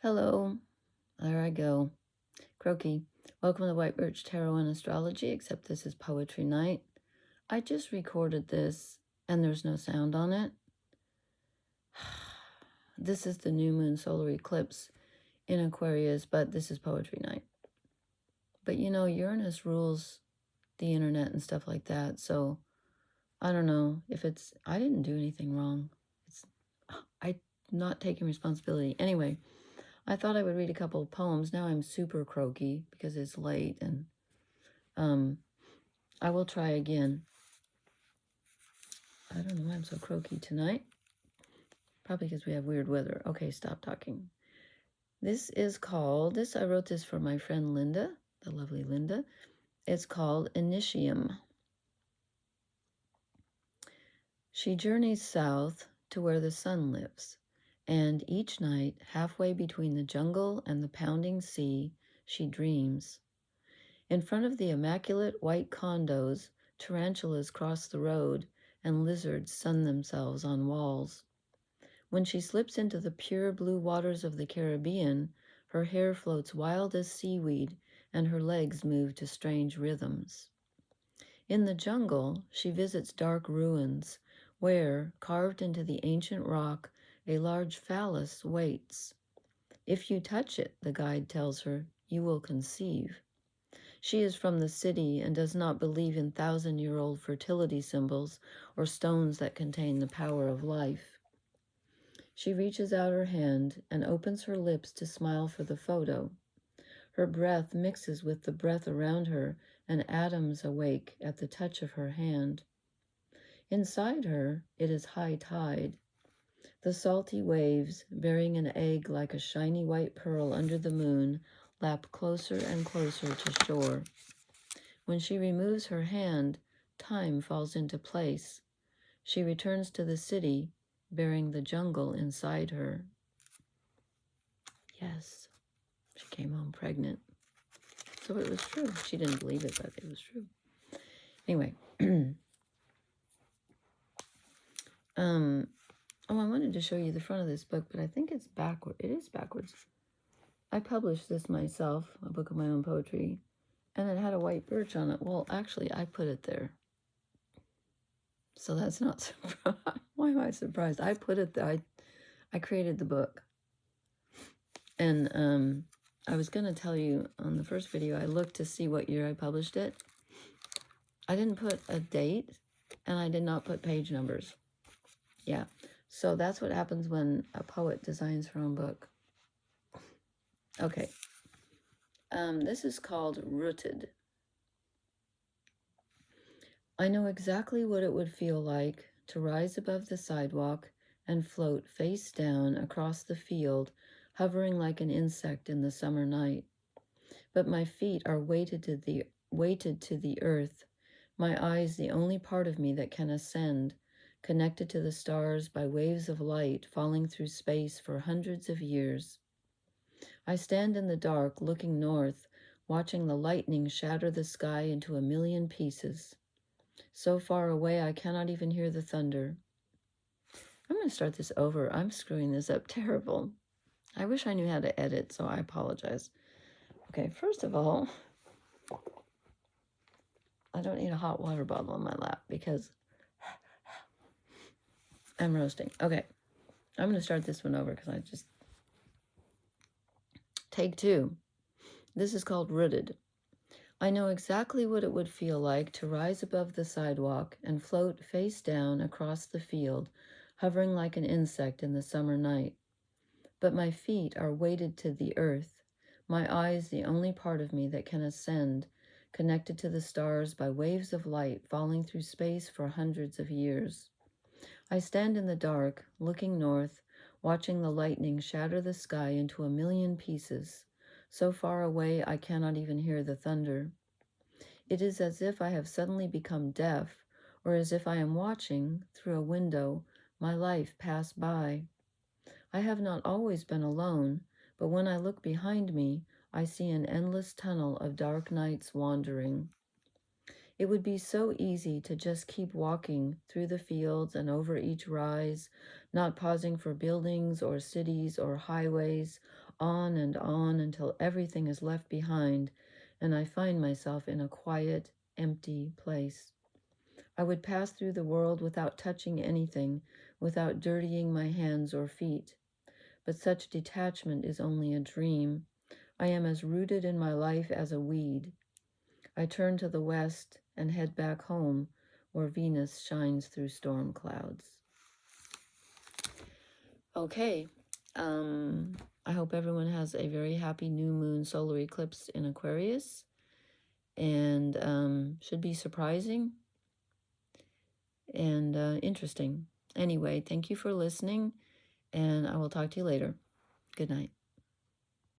Hello, there I go. Croaky. Welcome to the White Birch Tarot and Astrology, except this is poetry night. I just recorded this and there's no sound on it. This is the new moon solar eclipse in Aquarius, but this is poetry night. But you know, Uranus rules the internet and stuff like that, so I don't know if I didn't do anything wrong. I'm not taking responsibility. Anyway, I thought I would read a couple of poems. Now I'm super croaky because it's late, and I will try again. I don't know why I'm so croaky tonight. Probably because we have weird weather. Okay, stop talking. I wrote this for my friend Linda, the lovely Linda. It's called Initium. She journeys south to where the sun lives, and each night, halfway between the jungle and the pounding sea, she dreams. In front of the immaculate white condos, tarantulas cross the road, and lizards sun themselves on walls. When she slips into the pure blue waters of the Caribbean, her hair floats wild as seaweed, and her legs move to strange rhythms. In the jungle, she visits dark ruins, where, carved into the ancient rock, a large phallus waits. If you touch it, the guide tells her, you will conceive. She is from the city and does not believe in thousand-year-old fertility symbols or stones that contain the power of life. She reaches out her hand and opens her lips to smile for the photo. Her breath mixes with the breath around her, and atoms awake at the touch of her hand. Inside her, it is high tide. The salty waves, bearing an egg like a shiny white pearl under the moon, lap closer and closer to shore. When she removes her hand, time falls into place. She returns to the city, bearing the jungle inside her. Yes, she came home pregnant. So it was true. She didn't believe it, but it was true. Anyway. I wanted to show you the front of this book, but I think it's backward. It is backwards. I published this myself, a book of my own poetry, and it had a white birch on it. Well, actually, I put it there. So that's not surprised. Why am I surprised? I put it there. I created the book. And I was going to tell you on the first video, I looked to see what year I published it. I didn't put a date, and I did not put page numbers. Yeah, so that's what happens when a poet designs her own book. Okay, this is called Rooted. I know exactly what it would feel like to rise above the sidewalk and float face down across the field, hovering like an insect in the summer night. But my feet are weighted to the earth, my eyes the only part of me that can ascend, connected to the stars by waves of light falling through space for hundreds of years. I stand in the dark, looking north, watching the lightning shatter the sky into a million pieces. So far away, I cannot even hear the thunder. I'm going to start this over. I'm screwing this up terrible. I wish I knew how to edit, so I apologize. Okay, first of all, I don't need a hot water bottle on my lap because I'm roasting. Okay, I'm going to start this one over because Take two. This is called Rooted. I know exactly what it would feel like to rise above the sidewalk and float face down across the field, hovering like an insect in the summer night. But my feet are weighted to the earth, my eyes the only part of me that can ascend, connected to the stars by waves of light falling through space for hundreds of years. I stand in the dark, looking north, watching the lightning shatter the sky into a million pieces. So far away I cannot even hear the thunder. It is as if I have suddenly become deaf, or as if I am watching, through a window, my life pass by. I have not always been alone, but when I look behind me, I see an endless tunnel of dark nights wandering. It would be so easy to just keep walking through the fields and over each rise, not pausing for buildings or cities or highways, on and on until everything is left behind and I find myself in a quiet, empty place. I would pass through the world without touching anything, without dirtying my hands or feet. But such detachment is only a dream. I am as rooted in my life as a weed. I turn to the west and head back home where Venus shines through storm clouds. Okay, I hope everyone has a very happy new moon solar eclipse in Aquarius, and should be surprising and interesting. Anyway, thank you for listening, and I will talk to you later. Good night.